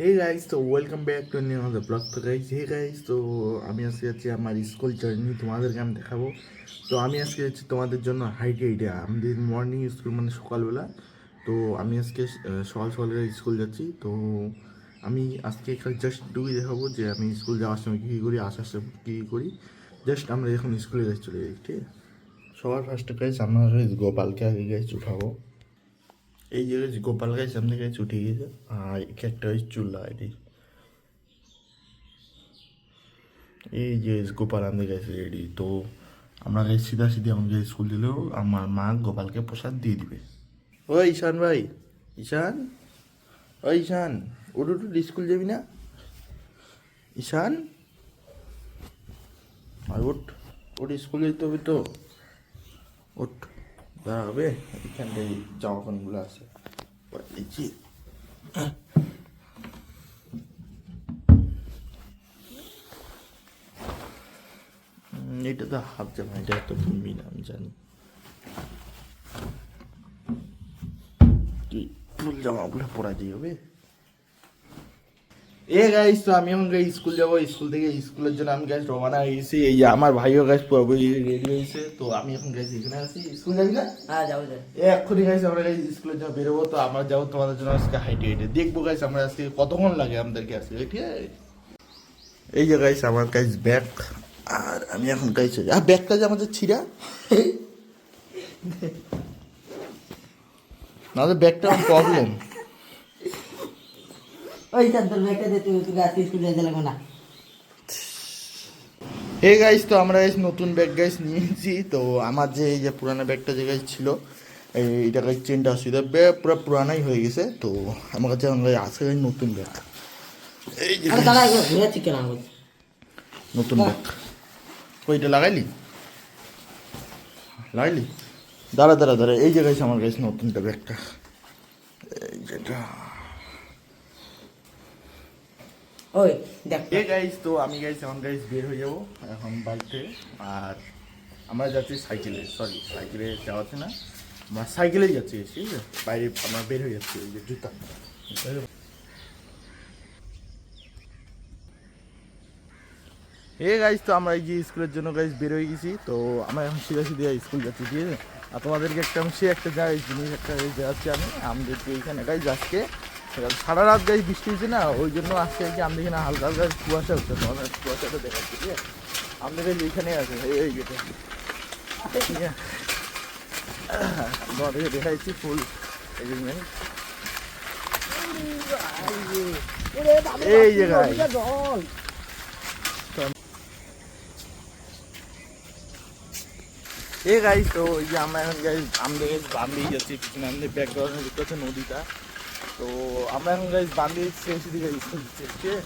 Hey guys, তো welcome back to new another blog. তো guys, hey guys, তো আমি আজকে যাচ্ছি আমার স্কুল জার্নি, তোমাদেরকে আমি দেখাবো। তো আমি আজকে যাচ্ছি তোমাদের জন্য হাইটে হাইটে আমাদের মর্নিং স্কুল মানে সকালবেলা। তো আমি আজকে সকাল সকালে স্কুল যাচ্ছি। তো আমি আজকে এখানে জাস্ট ডুবি দেখাবো যে আমি স্কুল যাওয়ার সময় কী কী করি, আসার সময় কী কী করি। জাস্ট আমরা এখন স্কুলে যাই, চলে যাই, ঠিক আছে। সবার ফার্স্টে গাইস আমরা গোপালকে আগে গাইস উঠাবো। এই যে গাইস গোপাল গাইস সামনে গাইস উঠে গিয়েছে, আর একে একটা গাইস চুল লাগাই দিই। এই যে গোপাল আমাদের কাছে রেডি। তো আমরা গাই সিধা সিধি আমাকে স্কুল দিলেও আমার মা গোপালকে প্রসাদ দিয়ে দিবে। ওই ঈশান ভাই, ঈশান, ওই ঈশান, উঠ উঠ, স্কুল যাবি না? ঈশান, আর উঠ, ওঠ, স্কুল যেতে হবে তো, উঠ, দাঁড়াবে। এখানটায় জামা প্যান্টগুলো আছে, পরে দিচ্ছি। এটা তো হাফ জামা, এটা এত ভূমি না, আমি জানি। কি ফুল জামাগুলো পরা দিয়ে হবে। এ গাইস, তো আমি এখন গাইস স্কুল যাবো। স্কুল থেকে স্কুলের জন্য আমি গাইস রওনা হয়ে গেছি। এই যে আমার ভাইও গাইস পুরোপুরি রেডি হয়েছে। তো আমি এখন গাইস এখানে আছি। স্কুল যাবি না? হ্যাঁ যাবো যাবো। এক্ষুনি গাইস আমরা গাইস স্কুলের জন্য বেরোবো। তো আমরা যাবো তোমাদের জন্য আজকে হাইটে হাইটে দেখবো গাইস আমরা আজকে কতক্ষণ লাগে আমাদেরকে আসতে, ঠিক আছে। এই যে গাইস আমার গাইস ব্যাগ, আর আমি এখন গাইস ব্যাগটা যে আমাদের ছিঁড়া, নাহলে ব্যাগটা আমার প্রবলেম। ওই স্যার তোর ব্যাগটা দে, তুই আজকে স্কুল যেতে লাগবে না। হে গাইস, তো আমরা গাইস নতুন ব্যাগ গাইস নিয়েছি। তো আমার যে এই যে পুরানো ব্যাগটা যে গাইস ছিল, এইটা গাইস চেনটা অসুবিধা, ব্যাগ পুরো পুরানাই হয়ে গেছে। তো আমার কাছে এখন গাইস আছে গাইস নতুন ব্যাগ। এই যে আরে দাঁড়া, এগুলো ঘুরাচ্ছি কেন আমি? নতুন ব্যাগ ওইটা লাগাইলি, লাগাইলি, দাঁড়া দাঁড়া দাঁড়া। এই যে গাইস আমার গাইস নতুনটা ব্যাগটা, এই যেটা। ওই দেখ এ গাইস, তো আমি গাইস এখন গাইস বের হয়ে যাবো এখন বাড়িতে। আর আমরা যাচ্ছি সাইকেলে, সরি সাইকেলে যাওয়াতে না, আমরা সাইকেলেই যাচ্ছি, ঠিক আছে। বাইরে আমরা বের হয়ে যাচ্ছি, এই যে জুতা। এ গাইস, তো আমরা এই যে স্কুলের জন্য গাইস বের হয়ে গেছি। তো আমরা এখন সিধা সিধা স্কুল যাচ্ছি, ঠিক আছে। আর তোমাদেরকে একটা আমি সে একটা যাই জিনিস একটা যাচ্ছি আমি আমাদের এইখানে গাইস আজকে সারা রাত গাইস বৃষ্টি হয়েছে না, ওই জন্য আজকে কি আমাদের এখানে হালকা হালকা কুয়াশা হচ্ছে। তোমাদের কুয়াশাটা দেখাচ্ছি, ঠিক আছে। আমাদের এইখানে আছে এই গেটে, ঠিক আছে। তোমাদেরকে দেখাচ্ছি ফুল এগ্রিমেন্ট, এই জায়গায়। এ গাইস, তো এই যে আমরা এখন গাইস আমাদের গাইস বান্ধেই যাচ্ছি, পিছনে আমাদের ব্যাকগ্রাউন্ডে দেখতে হচ্ছে নদীটা। তো আমরা এখন গাইস বান্ধে এসেছি দিকে স্কুল দিচ্ছি, ঠিক আছে।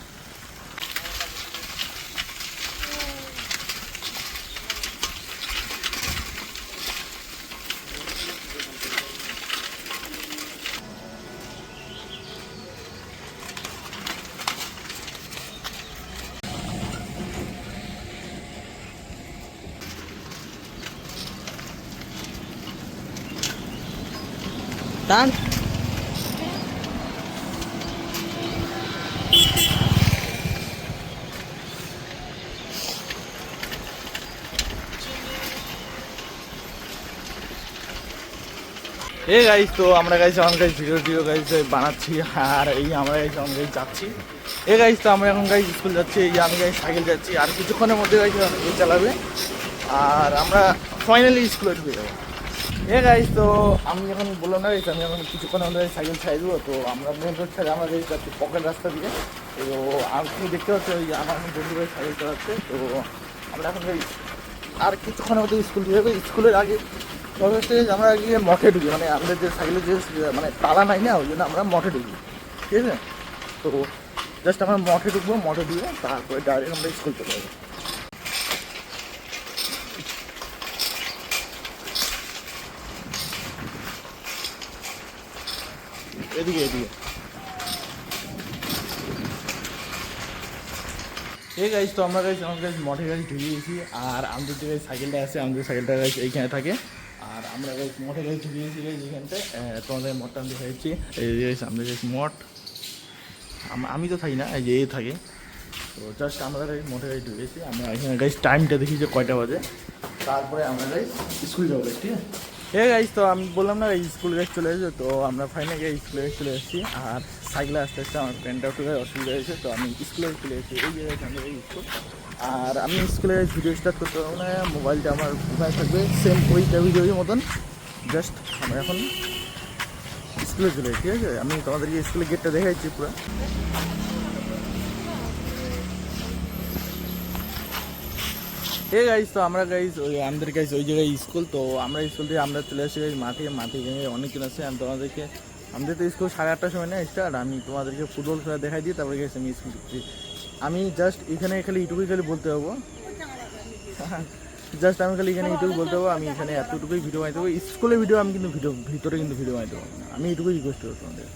টান। এ গাইস, তো আমরা গাইস এখন গাইস ভিডিও গাইস বানাচ্ছি, আর এই আমরা গাইস এখন গাইস যাচ্ছি। এ গাইস, তো আমরা এখন গাইস স্কুল যাচ্ছি। এই যে আমি গাইস সাইকেল যাচ্ছি, আর কিছুক্ষণের মধ্যে গাইস এই চালাবে, আর আমরা ফাইনালি স্কুলে ঢুকে যাবো। এ গাইস, তো আমি যখন বললাম না গাইস আমি এখন কিছুক্ষণের মধ্যে সাইকেল ছাই দেবো। তো আমরা মেন রোড ছাড়ে আমরা গাইস যাচ্ছি পকেট রাস্তা দিয়ে। তো আপনি দেখতে পাচ্ছি ওই যে আমার বন্ধু ভাই সাইকেল চালাচ্ছে। তো আমরা এখন গাইস আর কিছুক্ষণের মধ্যে স্কুল ঢুকে যাবো। স্কুলের আগে আমরা গিয়ে মঠে ঢুকি, মানে আমাদের যে সাইকেলের যে মানে তালা নাই না, ওই জন্য আমরা মঠে ঢুকি, ঠিক আছে। তো জাস্ট আমরা মঠে ঢুকবো, মঠে ঢুকে তারপরে ডাইরেক্ট আমরা স্কুল চলে যাবো। এদিকে এদিকে। এই গাইজ, তো আমরা গাইজ আমার গাইজ মঠে গাইজ ঢুকে গেছি। আর আমাদের যে গাইজ সাইকেলটা আছে, আমাদের সাইকেলটা গাইজ এইখানে থাকে। আর আমরা গাইজ মঠে গাইজ ঢুকে গেছি গাইজ এইখানটায়। তোমাদের মঠটা আমি দেখাচ্ছি, এই যে গাইজ আমাদের গাইজ মঠ। আমি তো থাকি না, এই যে এ থাকে। তো জাস্ট আমরা গাইজ মোটে গাড়ি ঢুকেছি, আমরা এখানে গাইজ টাইমটা দেখি যে কয়টা বাজে, তারপরে আমরা গাইজ স্কুল যাবো গাইজ, ঠিক আছে। গাইজ তো আমি বললাম না এই স্কুল গাইজ চলে এসেছে, তো আমরা ফাইনালি স্কুলে চলে এসেছি। আর সাইকেলে আসতে আসতে আমার প্যান্টটা একটু অসুবিধা হয়েছে, তো আমি স্কুলে চলে এসেছি। এই জায়গায় আমাদের এই স্কুল। আর আমি স্কুলে ভিডিও স্টার্ট করতে পারবো না, মোবাইলটা আমার কোথায় থাকবে সেম ওইটা ভিডিওর মতন। জাস্ট আমরা এখন স্কুলে চলে এসেছি, ঠিক আছে। আমি তোমাদেরকে স্কুলের গেটটা দেখাচ্ছি পুরো। গাইজ তো আমরা গাইজ আমাদের গাইজ ওই জায়গায় স্কুল, তো আমরা স্কুল থেকে আমরা চলে আসি গাইজ মাঠে গিয়ে অনেকজন আছে। আমি তোমাদেরকে, আমাদের তো স্কুল 8:30টার সময় না স্টার্ট, আমি তোমাদেরকে ফুটবল খেলা দেখাই দিই, তারপরে গেছি আমি স্কুল ঢুকছি। আমি জাস্ট এখানে খালি এইটুকুই খালি বলতে হবো, জাস্ট আমি খালি এখানে এইটুকু বলতে হবো, আমি এখানে এতটুকুই ভিডিও বানাইতে হবো। স্কুলের ভিডিও আমি কিন্তু ভিতরে কিন্তু ভিডিও বানাইতে পারবো না, আমি এইটুকুই রিকোয়েস্ট করবো তোমাদের।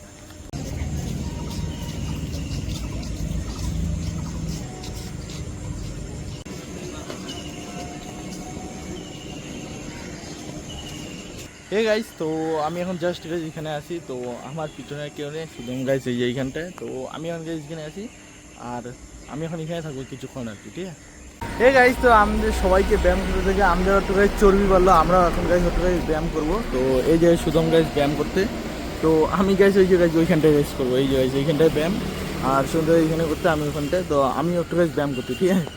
গাইজ তো আমি এখন জাস্ট গাইজ এখানে আছি, তো আমার পিছনে কেউ নেই, শুধু গাইজ এই যে এইখানটায়। তো আমি এখন গাইজ এখানে আছি, আর আমি এখন এখানে থাকবো কিছুক্ষণ আর কি, ঠিক আছে। গাইজ তো আমাদের সবাইকে ব্যায়াম করতে থেকে আমাদের একটু গাইজ চর্বি বাড়লো, আমরা এখন গাইজ একটু গাইজ ব্যায়াম করবো। তো এই যে সুদম গাইজ ব্যায়াম করতে, তো আমি গাইজ ওই যে গাইজ ওইখানটায় গাইজ করবো, এই যে গাইজ এইখানটায় ব্যায়াম, আর সুন্দর এইখানে করতে আমি ওখানটায়। তো আমি একটু গাইজ ব্যায়াম করতে, ঠিক আছে।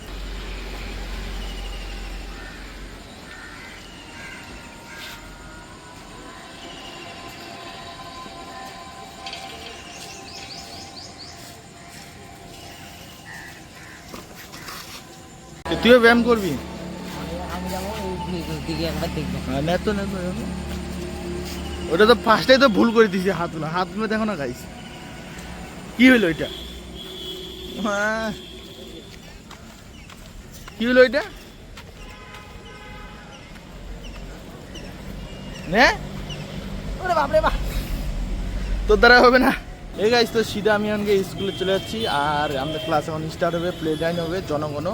তুইও ব্যায়াম করবি? আমি যাবো দিকে একবার দেখবো। নেতো ওটা তো ফার্স্টে তো ভুল করে দিয়েছি, হাত তুলে দেখো না গাইস, কি হইলো এটা? কি হইলো এটা? ওরে বাপরে বাপ, তোর দ্বারা হবে না। গাইস তো সিধা আমি আজকে স্কুলে চলে যাচ্ছি, আর আমাদের ক্লাস এখন স্টার্ট হবে, প্লে টাইম হবে জনগণ।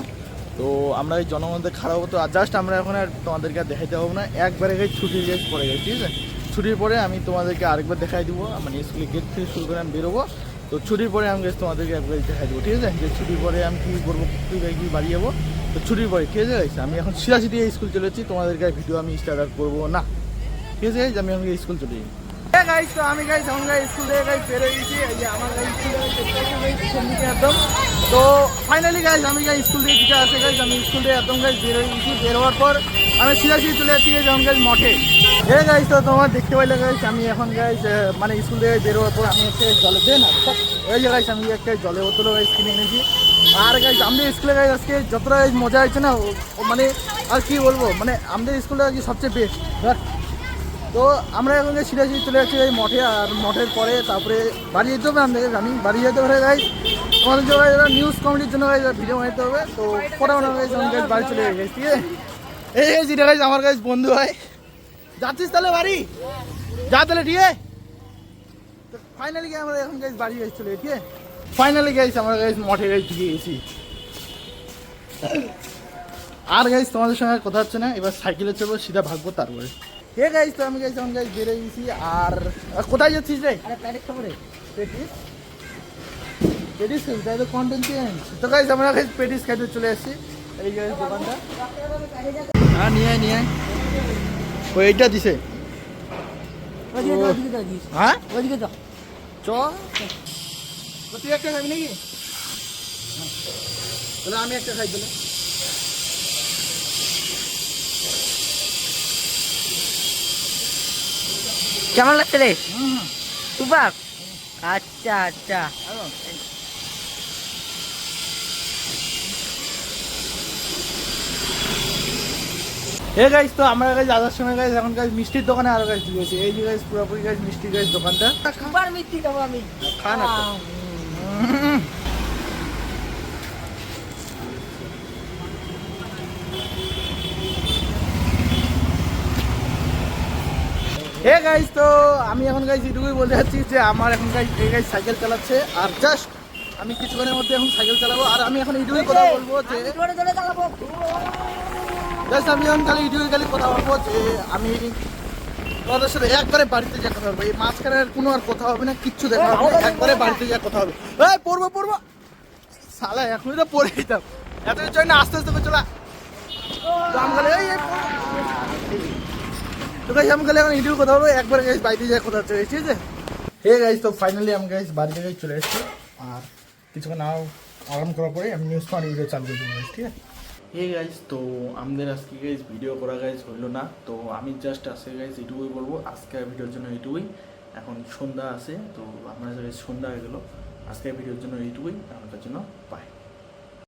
তো আমরা এই জনগণতে খারাপ হতো, আর জাস্ট আমরা এখন আর তোমাদেরকে আর দেখাইতে পারবো না, একবারে গাইজ ছুটির গেছ পরে গেছি, ঠিক আছে। ছুটির পরে আমি তোমাদেরকে আরেকবার দেখাই দেবো, মানে স্কুলের গেট থেকে শুরু করে আমি বেরোবো। তো ছুটির পরে আমি গেছি তোমাদেরকে একবার দেখাই দেবো, ঠিক আছে। যে ছুটির পরে আমি কী করবো, কী বাড়ি যাবো, তো ছুটির পরে, ঠিক আছে গাইস। আমি এখন সিধা স্কুল চলে যাচ্ছি, তোমাদেরকে ভিডিও আমি স্টার্ট করবো না, ঠিক আছে গাইজ। আমি এখন স্কুল চলে যাই। গাইস তো আমি গাইস এখন গাইস স্কুল থেকে গাইস বের হয়ে গেছি, এই যে আমার গাইস স্কুল একদম। তো ফাইনালি গাইস আমি গাইস স্কুল থেকে দিকে আসে গাইস, আমি স্কুল থেকে একদম গাইস বের হয়ে গেছি। বের হওয়ার পর আমি সিধা চলে যাচ্ছি গাইস এখন গাইস মঠে। গাইস তো তোমার দেখতে পাইলে গাইস আমি এখন গাইস মানে স্কুল থেকে বের হওয়ার পর আমি একটা জলে দেয় না, ওই যে গাইস আমি একটা জলে বোতল গাইস কিনে এনেছি। আর গাইস আমাদের স্কুলে গাইস আজকে যতটা গাইস মজা হয়েছে না, মানে আর কি বলবো, মানে আমাদের স্কুলটা আর কি সবচেয়ে বেস্ট। তো আমরা এখন সিরিয়াসলি চলে যাচ্ছি এই মঠে, আর মঠের পরে তারপরে বাড়ি যেতে হবে আমাদের। আমি বাড়ি যেতে পারে গাই তোমাদের জন্য নিউজ কমেডির জন্য ভিডিও বানাতে হবে। তো ফটাফট গাইজ বাড়ি চলে গেছি, ঠিক আছে। যেটা গাইজ আমার গাইজ বন্ধু হয়, যাচ্ছিস তাহলে বাড়ি যা তাহলে, ঠিক আছে। তো ফাইনালি গিয়ে আমরা এখন গাইজ বাড়ি চলে গেছি, ঠিক আছে। ফাইনালি গাইজ আমরা গাইজ মঠে গাইজ ঢুকে গেছি। আর গাইজ তোমাদের সঙ্গে কথা হচ্ছে না, এবার সাইকেলে চলবো, সিধা ভাগবো তারপরে। গাইজ তো আমি গাইজ এখন গাইজ বেরিয়ে গেছি। আর কোথায় যাচ্ছিস রে? পেটিস খাই, তাই তো কন্টেন্ট চেঞ্জ। তো গাইজ আমরা গাইজ পেটিস খাইতে চলে আসছি, এই গাইজ দোকানটা। হ্যাঁ নিয়ে ওই এইটা দিছে। হ্যাঁ চ তুই একটা খাবি নাকি? তাহলে আমি একটা খাই তাহলে। কেমন লাগছে রে? সুপার। আচ্ছা আচ্ছা, গাইজ তো আমরা গাইজ আসার সময় গাইজ এখন গাইজ মিষ্টির দোকানে আরো গাইজ ঢুকেছি, এই যে গাইজ পুরোপুরি গাইজ মিষ্টি গাইজ দোকানটা। সুপার মিষ্টি খাবো আমি, খান একটা। গাইজ তো আমি এখন গাইজ এটুকুই বলতে চাচ্ছি যে আমার এখন গাইজ এই গাইজ সাইকেল চালাচ্ছে, আর জাস্ট আমি কিছুক্ষণের মধ্যে এখন সাইকেল চালাবো। আর আমি এখন এটুকুই কথা বলবো যে জাস্ট আমি এখন খালি এটুকুই খালি কথা বলবো যে আমি তোমাদের সাথে একবারে বাড়িতে যা কথা হবে, এই মাঝখানে আর কোনো আর কথা হবে না, কিচ্ছু দেখা হবে না, একবারে বাড়িতে যা কথা হবে। এই পড়বো শালা এখনই তো পড়ে যেতাম, এত কিছু হয় না, আস্তে আস্তে করে চলা আম গেলে তো গাইস আমি গেলে এখন ইডিও কথা বলবো, একবারে গাইস বাড়িতে যা কথা হচ্ছে, ঠিক আছে? হে গাইস, তো ফাইনালি আমি গাইস বাড়িতে গাইস চলে এসেছি, আর কিছুক্ষণ আরাম করার পরে আমি নিউজ পয়েন্ট ভিডিও চালু করে দেবো, ঠিক আছে? হে গাইস, তো আমাদের আজকে গাইস ভিডিও করা গাইস হইলো না, তো আমি জাস্ট আজকে গাইস এটুকুই বলবো, আজকের ভিডিওর জন্য এইটুকুই। এখন সন্ধ্যা আছে, তো আপনার সন্ধ্যা হয়ে গেলো, আজকের ভিডিওর জন্য এইটুকুই, আপনাদের জন্য বাই।